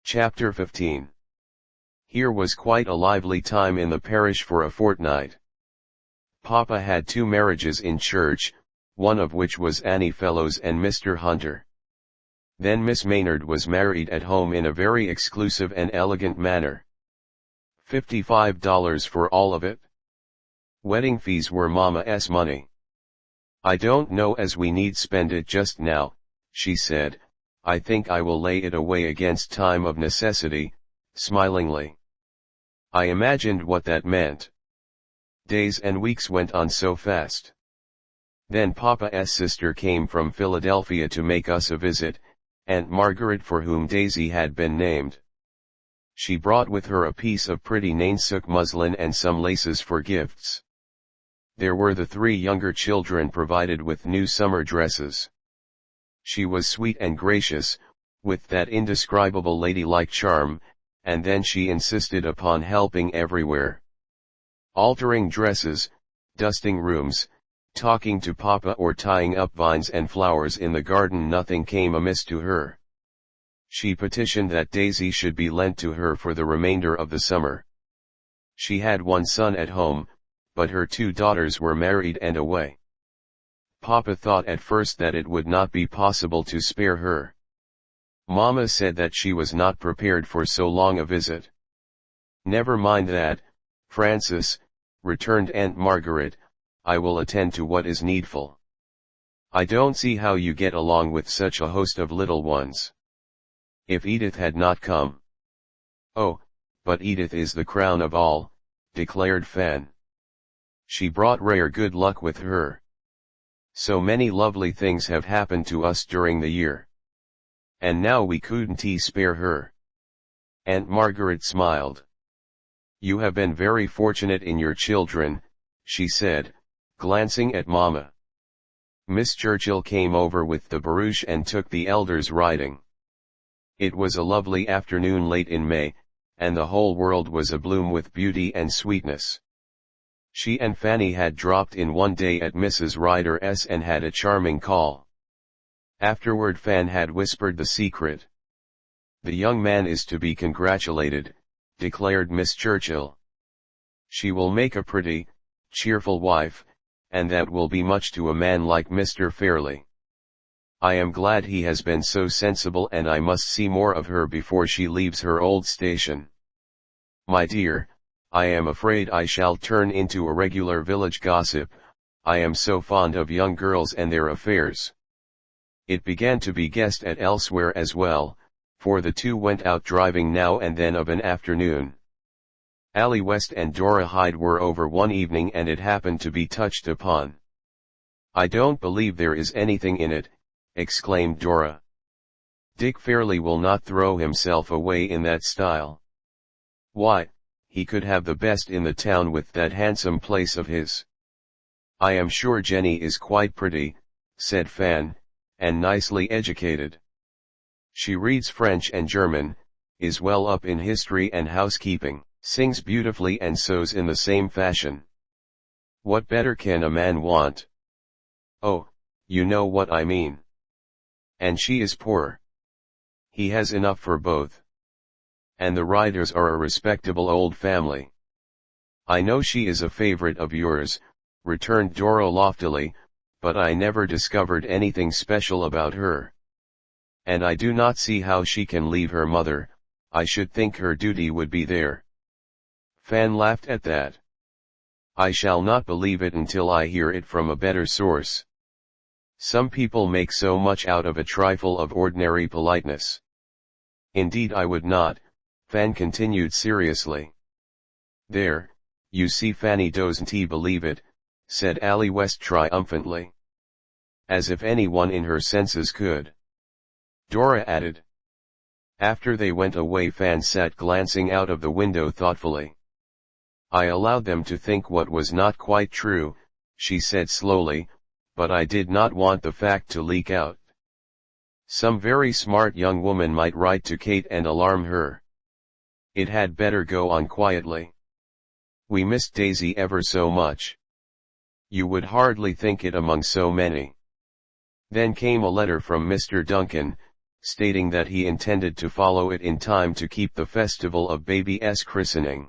Chapter 15. Here was quite a lively time in the parish for a fortnight. Papa had 2 marriages in church, one of which was Annie Fellows and Mr. Hunter. Then Miss Maynard was married at home in a very exclusive and elegant manner. $55 for all of it. Wedding fees were Mama's money. "I don't know as we need spend it just now," she said. "I think I will lay it away against time of necessity," smilingly. I imagined what that meant. Days and weeks went on so fast. Then Papa's sister came from Philadelphia to make us a visit, Aunt Margaret, for whom Daisy had been named. She brought with her a piece of pretty Nainsook muslin and some laces for gifts. There were the 3 younger children provided with new summer dresses. She was sweet and gracious, with that indescribable ladylike charm, and then she insisted upon helping everywhere. Altering dresses, dusting rooms, talking to Papa, or tying up vines and flowers in the garden. Nothing came amiss to her. She petitioned that Daisy should be lent to her for the remainder of the summer. She had 1 son at home, but her 2 daughters were married and away. Papa thought at first that it would not be possible to spare her. Mama said that she was not prepared for so long a visit. "Never mind that, Francis," returned Aunt Margaret, "I will attend to what is needful. I don't see how you get along with such a host of little ones." If Edith had not come. "Oh, but Edith is the crown of all," declared Fan. "She brought rare good luck with her. So many lovely things have happened to us during the year. And now we couldn't spare her." Aunt Margaret smiled. "You have been very fortunate in your children," she said, glancing at Mama. Miss Churchill came over with the barouche and took the elders riding. It was a lovely afternoon late in May, and the whole world was abloom with beauty and sweetness. She and Fanny had dropped in one day at Mrs. Ryder's and had a charming call. Afterward Fan had whispered the secret. "The young man is to be congratulated," declared Miss Churchill. "She will make a pretty, cheerful wife, and that will be much to a man like Mr. Fairley. I am glad he has been so sensible, and I must see more of her before she leaves her old station. My dear, I am afraid I shall turn into a regular village gossip. I am so fond of young girls and their affairs." It began to be guessed at elsewhere as well, for the 2 went out driving now and then of an afternoon. Allie West and Dora Hyde were over one evening, and it happened to be touched upon. "I don't believe there is anything in it," exclaimed Dora. "Dick Fairley will not throw himself away in that style. Why, he could have the best in the town with that handsome place of his." "I am sure Jenny is quite pretty," said Fan, "and nicely educated. She reads French and German, is well up in history and housekeeping, sings beautifully and sews in the same fashion. What better can a man want? Oh, you know what I mean. And she is poor. He has enough for both. And the Ryders are a respectable old family." "I know she is a favorite of yours," returned Dora loftily, "but I never discovered anything special about her. And I do not see how she can leave her mother. I should think her duty would be there." Fan laughed at that. "I shall not believe it until I hear it from a better source. Some people make so much out of a trifle of ordinary politeness." "Indeed I would not," Fan continued seriously. "There, you see Fanny doesn't believe it," said Allie West triumphantly. "As if anyone in her senses could," Dora added. After they went away Fan sat glancing out of the window thoughtfully. "I allowed them to think what was not quite true," she said slowly, "but I did not want the fact to leak out. Some very smart young woman might write to Kate and alarm her. It had better go on quietly. We missed Daisy ever so much. You would hardly think it among so many." Then came a letter from Mr. Duncan, stating that he intended to follow it in time to keep the festival of baby's christening.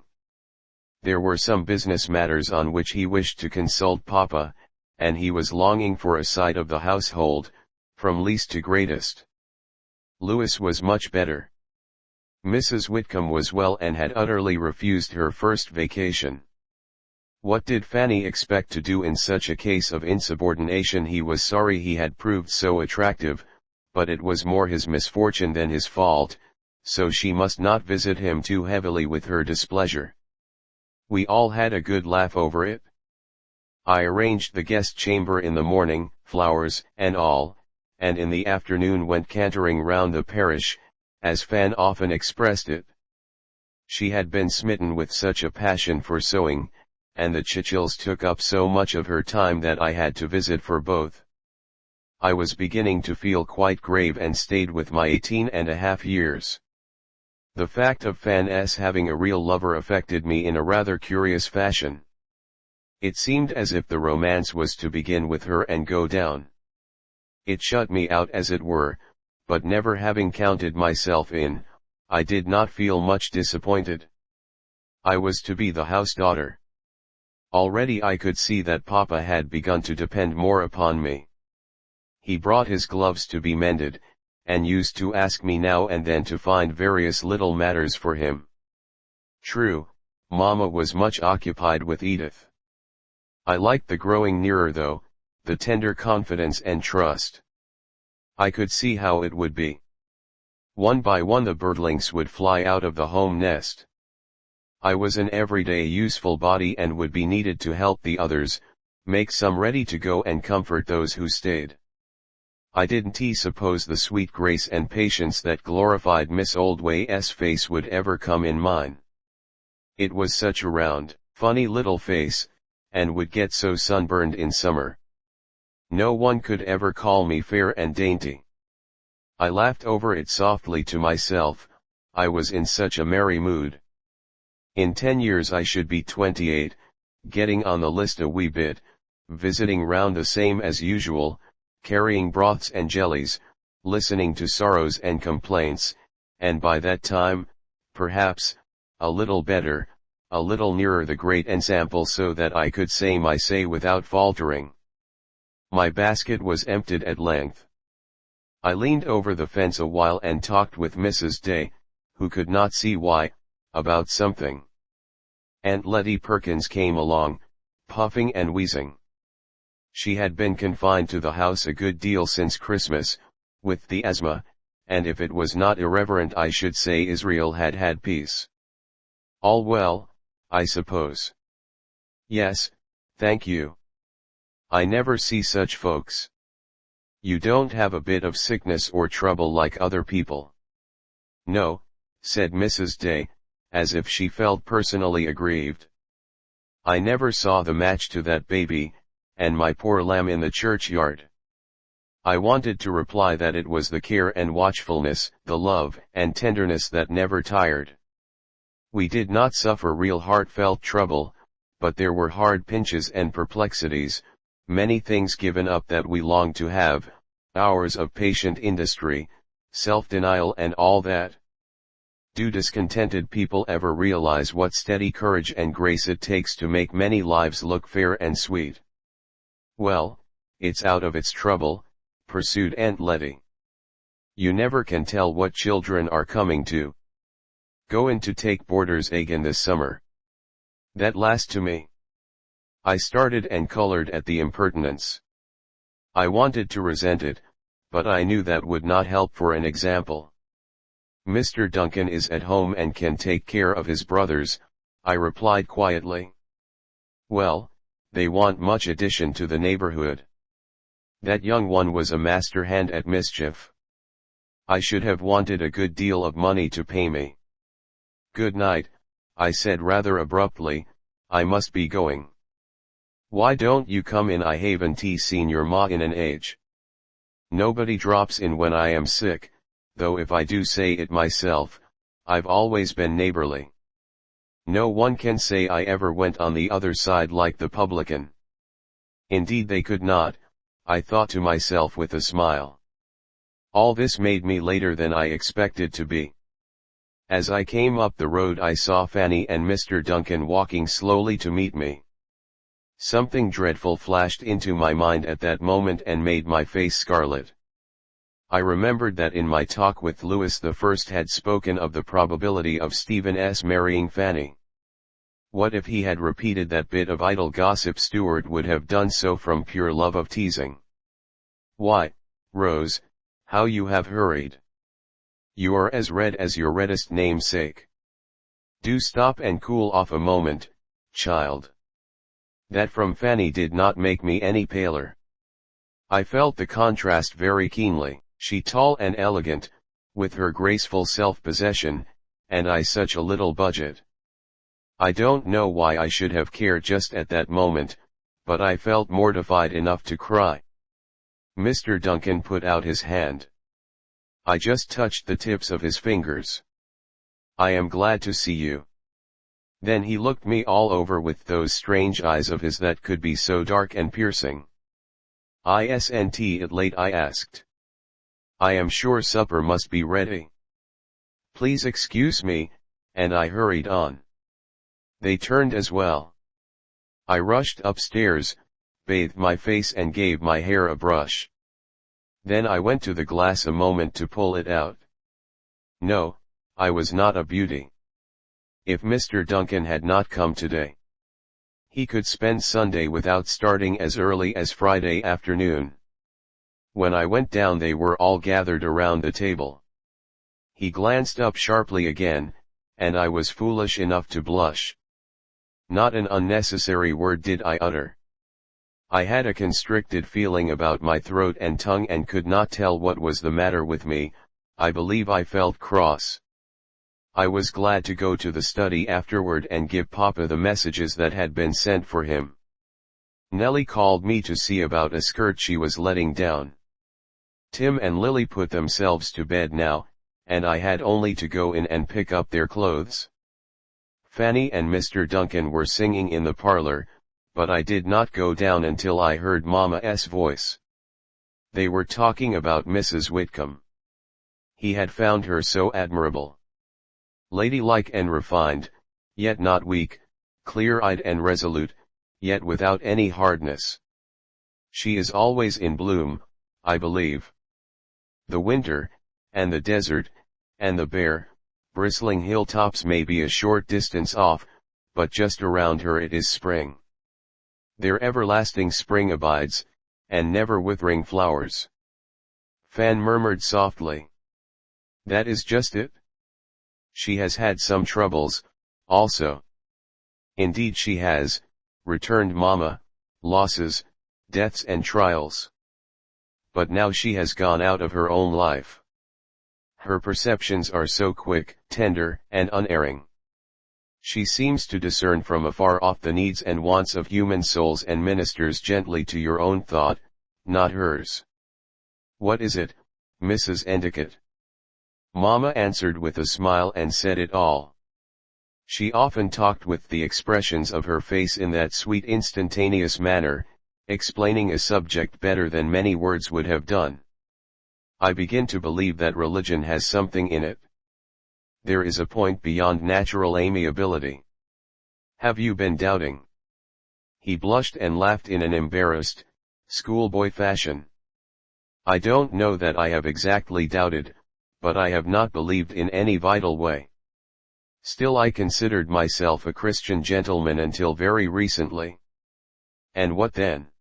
There were some business matters on which he wished to consult Papa, and he was longing for a sight of the household, from least to greatest. Louis was much better. Mrs. Whitcomb was well and had utterly refused her first vacation. What did Fanny expect to do in such a case of insubordination? He was sorry he had proved so attractive, but it was more his misfortune than his fault, so she must not visit him too heavily with her displeasure. We all had a good laugh over it. I arranged the guest chamber in the morning, flowers and all, and in the afternoon went cantering round the parish, as Fan often expressed it. She had been smitten with such a passion for sewing, and the Chichills took up so much of her time that I had to visit for both. I was beginning to feel quite grave and stayed with my 18.5 years. The fact of Fan's having a real lover affected me in a rather curious fashion. It seemed as if the romance was to begin with her and go down. It shut me out as it were, but never having counted myself in, I did not feel much disappointed. I was to be the house daughter. Already I could see that Papa had begun to depend more upon me. He brought his gloves to be mended, and used to ask me now and then to find various little matters for him. True, Mama was much occupied with Edith. I liked the growing nearer though, the tender confidence and trust. I could see how it would be. One by one the birdlings would fly out of the home nest. I was an everyday useful body and would be needed to help the others, make some ready to go and comfort those who stayed. I didn't suppose the sweet grace and patience that glorified Miss Oldway's face would ever come in mine. It was such a round, funny little face, and would get so sunburned in summer. No one could ever call me fair and dainty. I laughed over it softly to myself, I was in such a merry mood. In 10 years I should be 28, getting on the list a wee bit, visiting round the same as usual, carrying broths and jellies, listening to sorrows and complaints, and by that time, perhaps, a little better, a little nearer the great ensample so that I could say my say without faltering. My basket was emptied at length. I leaned over the fence a while and talked with Mrs. Day, who could not see why, about something. Aunt Letty Perkins came along, puffing and wheezing. She had been confined to the house a good deal since Christmas, with the asthma, and if it was not irreverent I should say Israel had had peace. All well, I suppose. Yes, thank you. I never see such folks. You don't have a bit of sickness or trouble like other people? No, said Mrs. Day, as if she felt personally aggrieved. I never saw the match to that baby, and my poor lamb in the churchyard. I wanted to reply that it was the care and watchfulness, the love and tenderness that never tired. We did not suffer real heartfelt trouble, but there were hard pinches and perplexities, many things given up that we longed to have, hours of patient industry, self-denial and all that. Do discontented people ever realize what steady courage and grace it takes to make many lives look fair and sweet? Well, it's out of its trouble, pursued Aunt Letty. You never can tell what children are coming to. Goin' to take boarders again this summer. That last to me. I started and colored at the impertinence. I wanted to resent it, but I knew that would not help. For an example, Mr. Duncan is at home and can take care of his brothers, I replied quietly. Well, they want much addition to the neighborhood. That young one was a master hand at mischief. I should have wanted a good deal of money to pay me. Good night, I said rather abruptly, I must be going. Why don't you come in? I haven't seen your ma in an age. Nobody drops in when I am sick, though if I do say it myself, I've always been neighborly. No one can say I ever went on the other side like the publican. Indeed they could not, I thought to myself with a smile. All this made me later than I expected to be. As I came up the road I saw Fanny and Mr. Duncan walking slowly to meet me. Something dreadful flashed into my mind at that moment and made my face scarlet. I remembered that in my talk with Louis I had spoken of the probability of Stephen's marrying Fanny. What if he had repeated that bit of idle gossip? Stuart would have done so from pure love of teasing. "Why, Rose, how you have hurried. You are as red as your reddest namesake. Do stop and cool off a moment, child." That from Fanny did not make me any paler. I felt the contrast very keenly. She tall and elegant, with her graceful self-possession, and I such a little budget. I don't know why I should have cared just at that moment, but I felt mortified enough to cry. Mr. Duncan put out his hand. I just touched the tips of his fingers. "I am glad to see you." Then he looked me all over with those strange eyes of his that could be so dark and piercing. "Isn't it late?" I asked. "I am sure supper must be ready. Please excuse me," and I hurried on. They turned as well. I rushed upstairs, bathed my face and gave my hair a brush. Then I went to the glass a moment to pull it out. No, I was not a beauty. If Mr. Duncan had not come today, he could spend Sunday without starting as early as Friday afternoon. When I went down they were all gathered around the table. He glanced up sharply again, and I was foolish enough to blush. Not an unnecessary word did I utter. I had a constricted feeling about my throat and tongue and could not tell what was the matter with me. I believe I felt cross. I was glad to go to the study afterward and give Papa the messages that had been sent for him. Nellie called me to see about a skirt she was letting down. Tim and Lily put themselves to bed now, and I had only to go in and pick up their clothes. Fanny and Mr. Duncan were singing in the parlor, but I did not go down until I heard Mama's voice. They were talking about Mrs. Whitcomb. He had found her so admirable. Ladylike and refined, yet not weak, clear-eyed and resolute, yet without any hardness. She is always in bloom, I believe. The winter, and the desert, and the bare, bristling hilltops may be a short distance off, but just around her it is spring. Their everlasting spring abides, and never withering flowers. Fan murmured softly. That is just it. She has had some troubles, also. Indeed she has, returned Mama, losses, deaths and trials. But now she has gone out of her own life. Her perceptions are so quick, tender, and unerring. She seems to discern from afar off the needs and wants of human souls and ministers gently to your own thought, not hers. What is it, Mrs. Endicott? Mama answered with a smile and said it all. She often talked with the expressions of her face in that sweet instantaneous manner, explaining a subject better than many words would have done. I begin to believe that religion has something in it. There is a point beyond natural amiability. Have you been doubting? He blushed and laughed in an embarrassed, schoolboy fashion. I don't know that I have exactly doubted, but I have not believed in any vital way. Still I considered myself a Christian gentleman until very recently. And what then?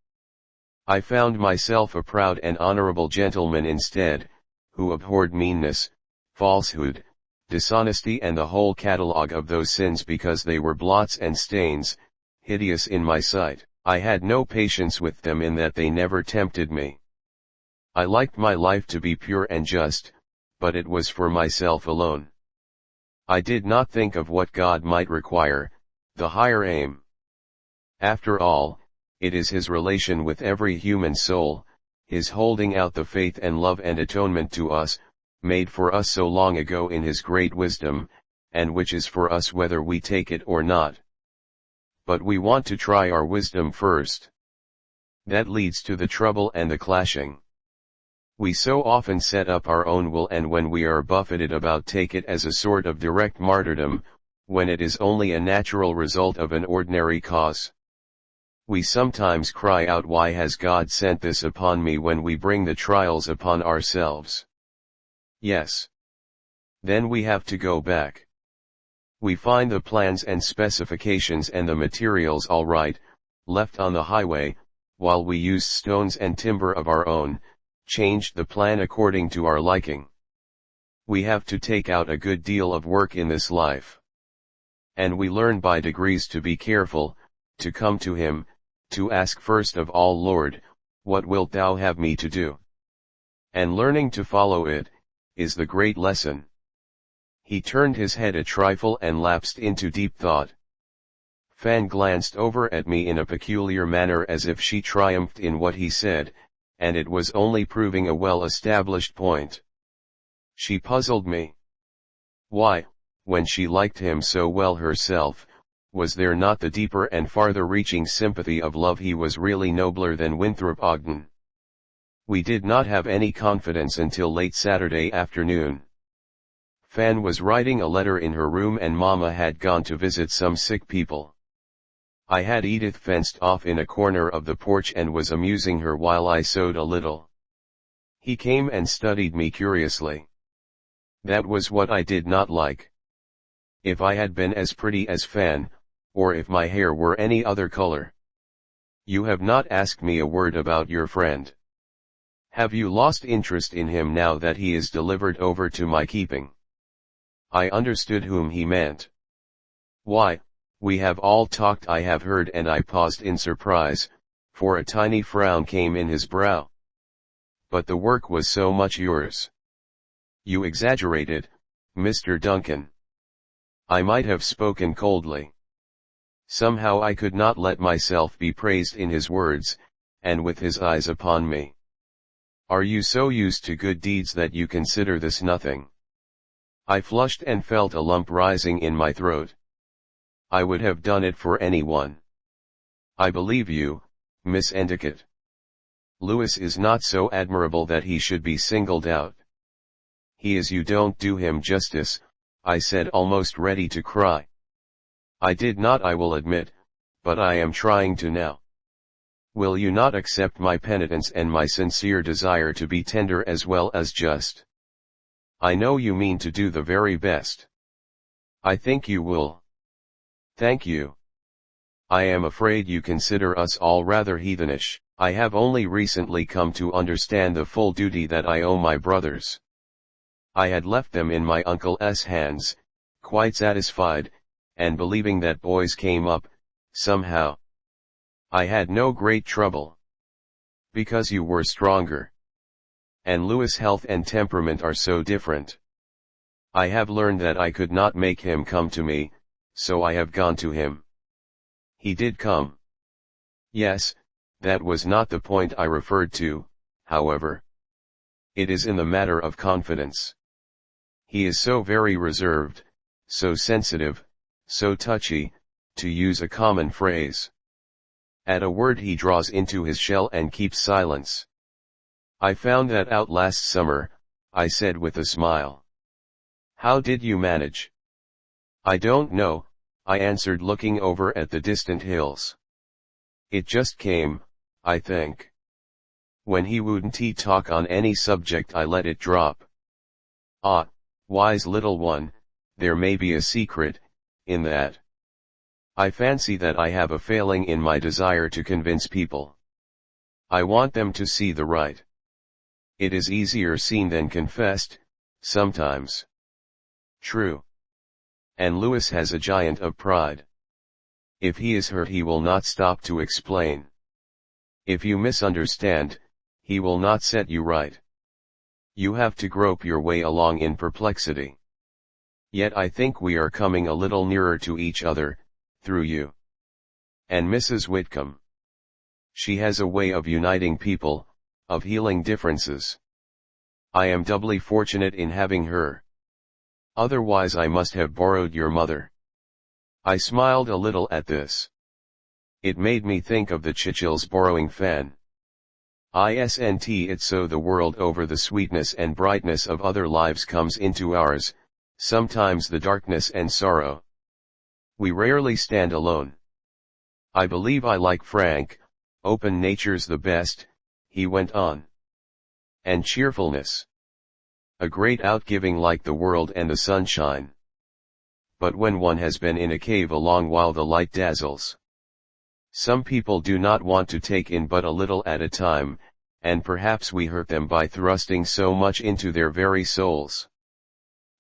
I found myself a proud and honorable gentleman instead, who abhorred meanness, falsehood, dishonesty and the whole catalogue of those sins because they were blots and stains, hideous in my sight. I had no patience with them in that they never tempted me. I liked my life to be pure and just, but it was for myself alone. I did not think of what God might require, the higher aim. After all, it is His relation with every human soul, His holding out the faith and love and atonement to us, made for us so long ago in His great wisdom, and which is for us whether we take it or not. But we want to try our wisdom first. That leads to the trouble and the clashing. We so often set up our own will, and when we are buffeted about take it as a sort of direct martyrdom, when it is only a natural result of an ordinary cause. We sometimes cry out, "Why has God sent this upon me?" when we bring the trials upon ourselves. Yes. Then we have to go back. We find the plans and specifications and the materials all right, left on the highway, while we used stones and timber of our own, changed the plan according to our liking. We have to take out a good deal of work in this life. And we learn by degrees to be careful, to come to Him, to ask first of all, "Lord, what wilt Thou have me to do?" And learning to follow it, is the great lesson. He turned his head a trifle and lapsed into deep thought. Fan glanced over at me in a peculiar manner as if she triumphed in what he said, and it was only proving a well-established point. She puzzled me. Why, when she liked him so well herself, was there not the deeper and farther-reaching sympathy of love? He was really nobler than Winthrop Ogden. We did not have any confidence until late Saturday afternoon. Fan was writing a letter in her room and Mama had gone to visit some sick people. I had Edith fenced off in a corner of the porch and was amusing her while I sewed a little. He came and studied me curiously. That was what I did not like. If I had been as pretty as Fan, or if my hair were any other color. "You have not asked me a word about your friend. Have you lost interest in him now that he is delivered over to my keeping?" I understood whom he meant. "Why, we have all talked," I have heard, and I paused in surprise, for a tiny frown came in his brow. "But the work was so much yours." "You exaggerated, Mr. Duncan." I might have spoken coldly. Somehow I could not let myself be praised in his words, and with his eyes upon me. "Are you so used to good deeds that you consider this nothing?" I flushed and felt a lump rising in my throat. "I would have done it for anyone." "I believe you, Miss Endicott. Louis is not so admirable that he should be singled out." "He is. You don't do him justice," I said, almost ready to cry. "I did not, I will admit, but I am trying to now. Will you not accept my penitence and my sincere desire to be tender as well as just? I know you mean to do the very best. I think you will." "Thank you. I am afraid you consider us all rather heathenish." "I have only recently come to understand the full duty that I owe my brothers. I had left them in my uncle's hands, quite satisfied, and believing that boys came up, somehow. I had no great trouble. Because you were stronger. And Louis' health and temperament are so different. I have learned that I could not make him come to me, so I have gone to him." "He did come." "Yes, that was not the point I referred to, however. It is in the matter of confidence. He is so very reserved, so sensitive, so touchy, to use a common phrase. At a word he draws into his shell and keeps silence. I found that out last summer," I said with a smile. "How did you manage?" "I don't know," I answered, looking over at the distant hills. "It just came, I think. When he wouldn't talk on any subject I let it drop." "Ah, wise little one, there may be a secret in that. I fancy that I have a failing in my desire to convince people. I want them to see the right. It is easier seen than confessed, sometimes." "True. And Louis has a giant of pride. If he is hurt he will not stop to explain. If you misunderstand, he will not set you right. You have to grope your way along in perplexity. Yet I think we are coming a little nearer to each other, through you. And Mrs. Whitcomb. She has a way of uniting people, of healing differences. I am doubly fortunate in having her. Otherwise I must have borrowed your mother." I smiled a little at this. It made me think of the Churchills borrowing Fan. Isn't it so the world over the sweetness and brightness of other lives comes into ours, sometimes the darkness and sorrow. We rarely stand alone. I believe I like frank, open natures the best, he went on. And cheerfulness. A great outgiving like the world and the sunshine. But when one has been in a cave a long while the light dazzles. Some people do not want to take in but a little at a time, and perhaps we hurt them by thrusting so much into their very souls.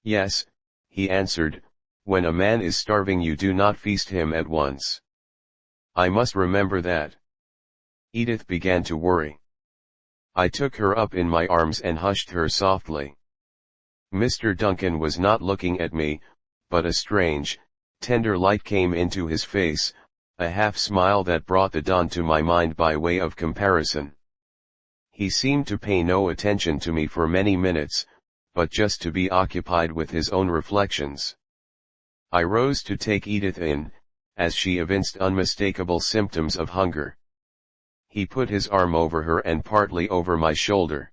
Yes, he answered, when a man is starving you do not feast him at once. I must remember that. Edith began to worry. I took her up in my arms and hushed her softly. Mr. Duncan was not looking at me, but a strange, tender light came into his face, a half-smile that brought the dawn to my mind by way of comparison. He seemed to pay no attention to me for many minutes, but just to be occupied with his own reflections. I rose to take Edith in, as she evinced unmistakable symptoms of hunger. He put his arm over her and partly over my shoulder.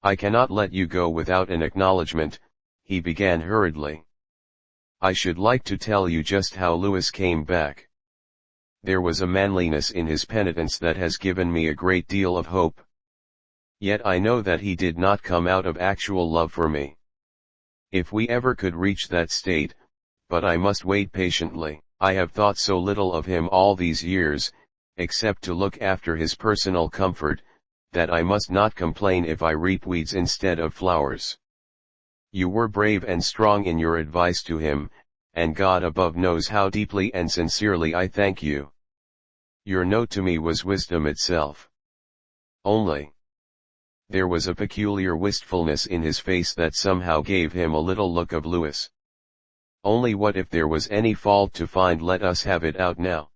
I cannot let you go without an acknowledgement, he began hurriedly. I should like to tell you just how Louis came back. There was a manliness in his penitence that has given me a great deal of hope. Yet I know that he did not come out of actual love for me. If we ever could reach that state, but I must wait patiently. I have thought so little of him all these years, except to look after his personal comfort, that I must not complain if I reap weeds instead of flowers. You were brave and strong in your advice to him, and God above knows how deeply and sincerely I thank you. Your note to me was wisdom itself. Only, there was a peculiar wistfulness in his face that somehow gave him a little look of Louis. Only what if there was any fault to find? Let us have it out now.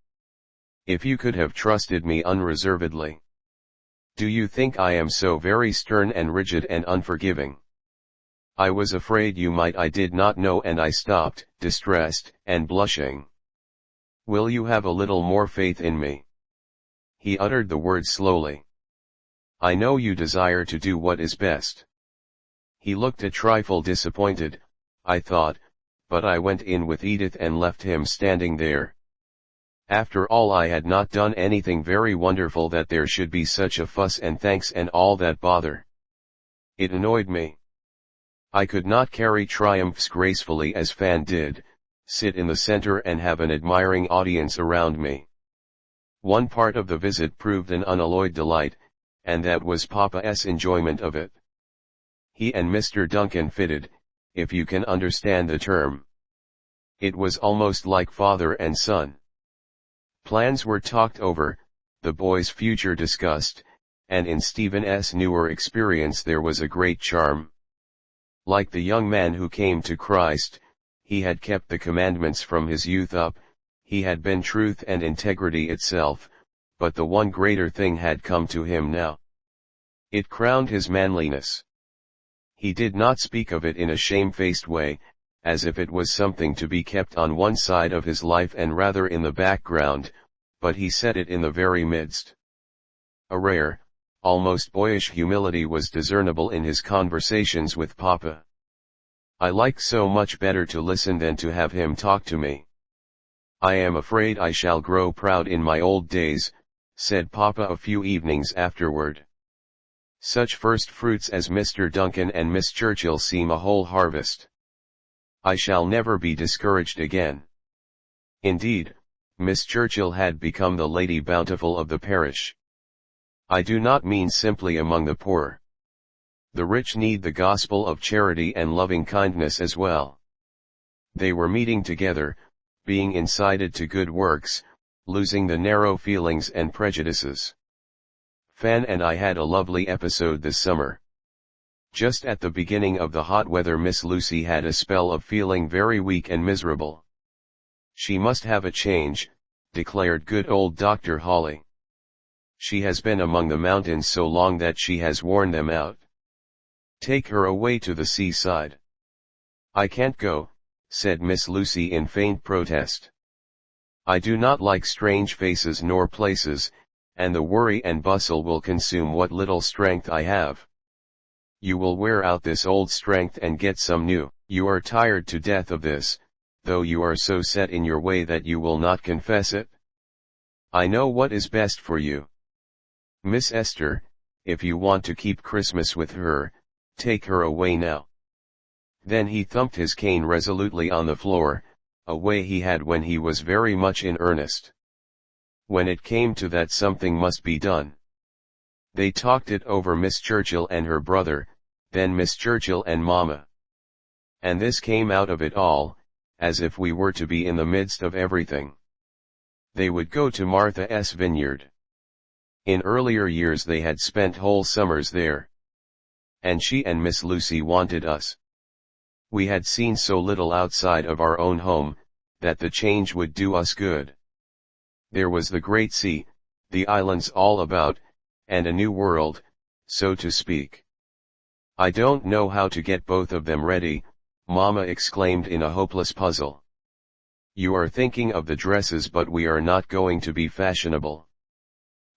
If you could have trusted me unreservedly. Do you think I am so very stern and rigid and unforgiving? I was afraid you might. I did not know, and I stopped, distressed and blushing. Will you have a little more faith in me? He uttered the words slowly. I know you desire to do what is best. He looked a trifle disappointed, I thought, but I went in with Edith and left him standing there. After all, I had not done anything very wonderful that there should be such a fuss and thanks and all that bother. It annoyed me. I could not carry triumphs gracefully as Fan did, sit in the center and have an admiring audience around me. One part of the visit proved an unalloyed delight, and that was Papa's enjoyment of it. He and Mr. Duncan fitted, if you can understand the term. It was almost like father and son. Plans were talked over, the boy's future discussed, and in Stephen's newer experience there was a great charm. Like the young man who came to Christ, he had kept the commandments from his youth up, he had been truth and integrity itself, but the one greater thing had come to him now. It crowned his manliness. He did not speak of it in a shamefaced way, as if it was something to be kept on one side of his life and rather in the background, but he said it in the very midst. A rare, almost boyish humility was discernible in his conversations with Papa. I like so much better to listen than to have him talk to me. I am afraid I shall grow proud in my old days, said Papa a few evenings afterward. Such first fruits as Mr. Duncan and Miss Churchill seem a whole harvest. I shall never be discouraged again. Indeed, Miss Churchill had become the Lady Bountiful of the parish. I do not mean simply among the poor. The rich need the gospel of charity and loving kindness as well. They were meeting together, being incited to good works, losing the narrow feelings and prejudices. Fan and I had a lovely episode this summer. Just at the beginning of the hot weather Miss Lucy had a spell of feeling very weak and miserable. She must have a change, declared good old Dr. Hawley. She has been among the mountains so long that she has worn them out. Take her away to the seaside. I can't go, said Miss Lucy in faint protest. I do not like strange faces nor places, and the worry and bustle will consume what little strength I have. You will wear out this old strength and get some new. You are tired to death of this, though you are so set in your way that you will not confess it. I know what is best for you. Miss Esther, if you want to keep Christmas with her, take her away now. Then he thumped his cane resolutely on the floor, a way he had when he was very much in earnest. When it came to that, something must be done. They talked it over, Miss Churchill and her brother, then Miss Churchill and Mamma. And this came out of it all, as if we were to be in the midst of everything. They would go to Martha's vineyard. In earlier years they had spent whole summers there. And she and Miss Lucy wanted us. We had seen so little outside of our own home, that the change would do us good. There was the great sea, the islands all about, and a new world, so to speak. I don't know how to get both of them ready, Mamma exclaimed in a hopeless puzzle. You are thinking of the dresses, but we are not going to be fashionable.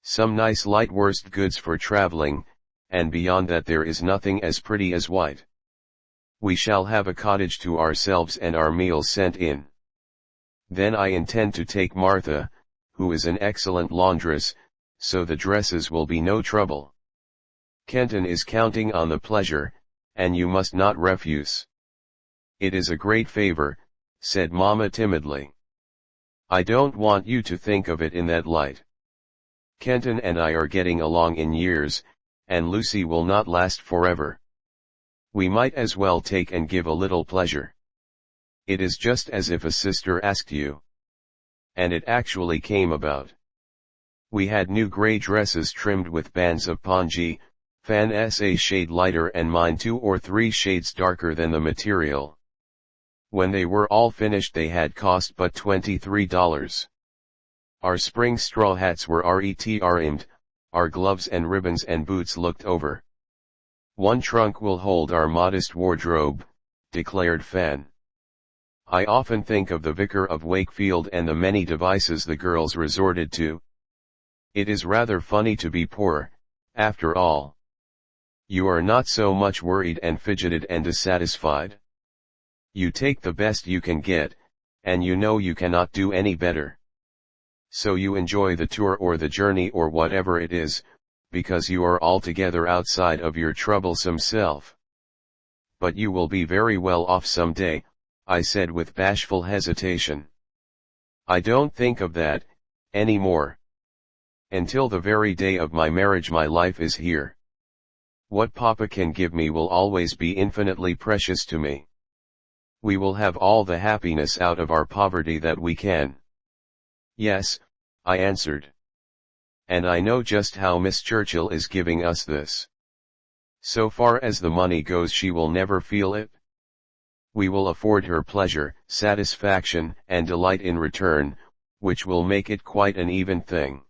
Some nice light worsted goods for traveling, and beyond that there is nothing as pretty as white. We shall have a cottage to ourselves and our meals sent in. Then I intend to take Martha, who is an excellent laundress, so the dresses will be no trouble. Kenton is counting on the pleasure, and you must not refuse. It is a great favor, said Mamma timidly. I don't want you to think of it in that light. Kenton and I are getting along in years, and Lucy will not last forever. We might as well take and give a little pleasure. It is just as if a sister asked you. And it actually came about. We had new grey dresses trimmed with bands of pongee, Fan's a shade lighter and mine 2 or 3 shades darker than the material. When they were all finished they had cost but $23. Our spring straw hats were retrimmed, our gloves and ribbons and boots looked over. One trunk will hold our modest wardrobe, declared Fan. I often think of the Vicar of Wakefield and the many devices the girls resorted to. It is rather funny to be poor, after all. You are not so much worried and fidgeted and dissatisfied. You take the best you can get, and you know you cannot do any better. So you enjoy the tour or the journey or whatever it is, because you are altogether outside of your troublesome self. But you will be very well off some day, I said with bashful hesitation. I don't think of that, any more. Until the very day of my marriage my life is here. What Papa can give me will always be infinitely precious to me. We will have all the happiness out of our poverty that we can. Yes, I answered. And I know just how Miss Churchill is giving us this. So far as the money goes she will never feel it. We will afford her pleasure, satisfaction, and delight in return, which will make it quite an even thing.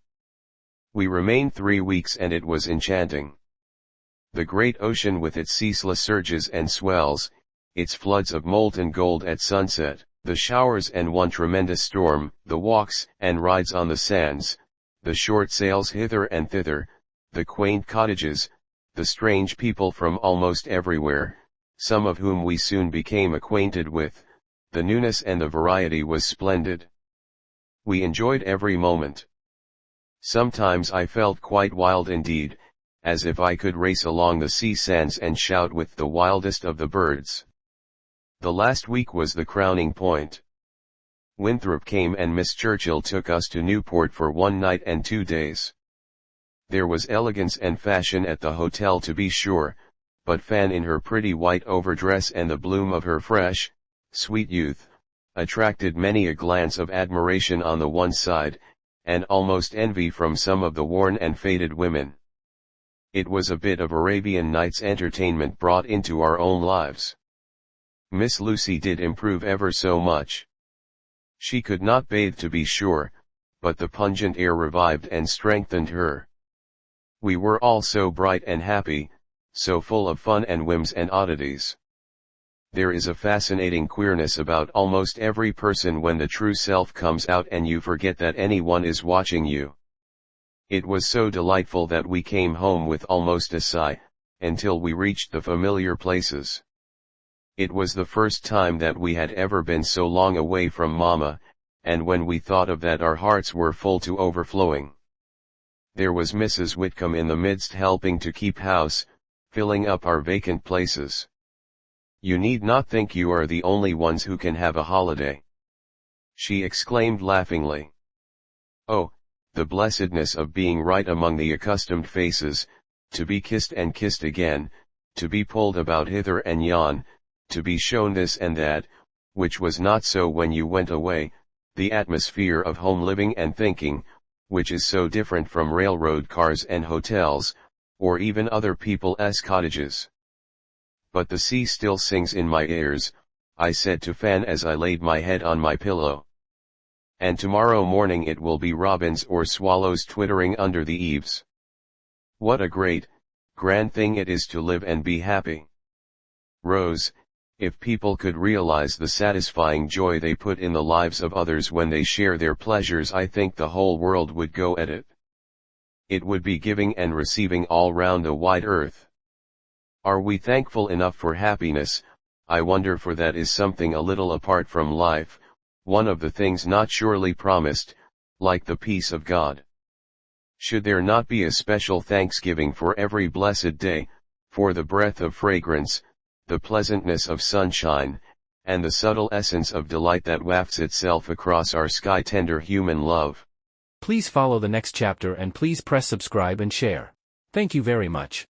We remained 3 weeks and it was enchanting. The great ocean with its ceaseless surges and swells, its floods of molten gold at sunset, the showers and one tremendous storm, the walks and rides on the sands, the short sails hither and thither, the quaint cottages, the strange people from almost everywhere, some of whom we soon became acquainted with, the newness and the variety was splendid. We enjoyed every moment. Sometimes I felt quite wild indeed, as if I could race along the sea sands and shout with the wildest of the birds. The last week was the crowning point. Winthrop came and Miss Churchill took us to Newport for 1 night and 2 days. There was elegance and fashion at the hotel to be sure, but Fan in her pretty white overdress and the bloom of her fresh, sweet youth, attracted many a glance of admiration on the one side, and almost envy from some of the worn and faded women. It was a bit of Arabian Nights entertainment brought into our own lives. Miss Lucy did improve ever so much. She could not bathe to be sure, but the pungent air revived and strengthened her. We were all so bright and happy, so full of fun and whims and oddities. There is a fascinating queerness about almost every person when the true self comes out and you forget that anyone is watching you. It was so delightful that we came home with almost a sigh, until we reached the familiar places. It was the first time that we had ever been so long away from Mama, and when we thought of that our hearts were full to overflowing. There was Mrs. Whitcomb in the midst helping to keep house, filling up our vacant places. "You need not think you are the only ones who can have a holiday," she exclaimed laughingly. "Oh, the blessedness of being right among the accustomed faces, to be kissed and kissed again, to be pulled about hither and yon, to be shown this and that, which was not so when you went away, the atmosphere of home living and thinking, which is so different from railroad cars and hotels, or even other people's cottages. But the sea still sings in my ears," I said to Fan as I laid my head on my pillow. "And tomorrow morning it will be robins or swallows twittering under the eaves. What a great, grand thing it is to live and be happy. Rose, if people could realize the satisfying joy they put in the lives of others when they share their pleasures, I think the whole world would go at it. It would be giving and receiving all round the wide earth. Are we thankful enough for happiness? I wonder, for that is something a little apart from life, one of the things not surely promised, like the peace of God. Should there not be a special thanksgiving for every blessed day, for the breath of fragrance, the pleasantness of sunshine, and the subtle essence of delight that wafts itself across our sky? Tender human love. Please follow the next chapter and please press subscribe and share. Thank you very much.